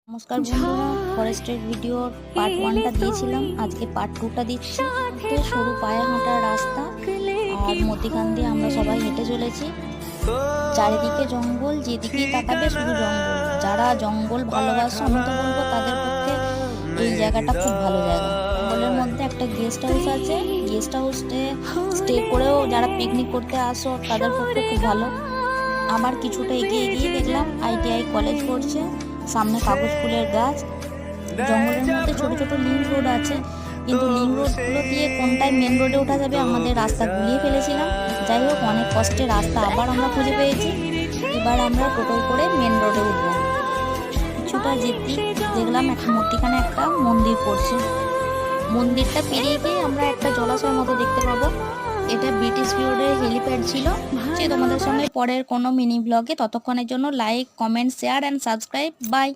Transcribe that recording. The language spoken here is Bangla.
নমস্কার বন্ধুরা, ফরেস্টের ভিডিওর পার্ট 1টা দিয়েছিলাম, আজকে পার্ট 2টা দিচ্ছি। তো সরু পায়ে হাঁটার রাস্তা আর মধ্যিখান দিয়ে আমরা সবাই হেঁটে চলেছি। চারিদিকে জঙ্গল, যেদিকেই তাকাবে শুধু জঙ্গল। যারা জঙ্গল ভালোবাসে আমি তো বলবো তাদের পক্ষে এই জায়গাটা খুব ভালো জায়গা। জঙ্গলের মধ্যে একটা গেস্ট হাউস আছে, গেস্ট হাউসে স্টে করেও যারা পিকনিক করতে আসো তাদের পক্ষে খুব ভালো। আবার কিছুটা এগিয়ে এগিয়ে দেখলাম ITI কলেজ পড়ছে, সামনে কাগজ ফুলের গাছ। জঙ্গলের মধ্যে ছোট ছোট লিঙ্ক রোড আছে, কিন্তু লিঙ্ক রোডগুলো দিয়ে কোনটায় মেন রোডে ওঠা যাবে আমাদের রাস্তা গুলিয়ে ফেলেছিলাম। যাই হোক, অনেক কষ্টে রাস্তা আবার আমরা খুঁজে পেয়েছি। এবার আমরা টোটোয় করে মেন রোডে উঠলাম। কিছুটা যেতেই দেখলাম মধ্যিখানে একটা মন্দির পড়ছে। মন্দিরটা পেরিয়ে গিয়ে আমরা একটা জলাশয়ের মতো দেখতে পাবো। এটা ব্রিটিশ পিরিয়ডের হেলিপ্যাড ছিল। যে তোমাদের সঙ্গে পরের কোনো মিনি ব্লগে, ততক্ষণের জন্য like, comment, share and subscribe. By.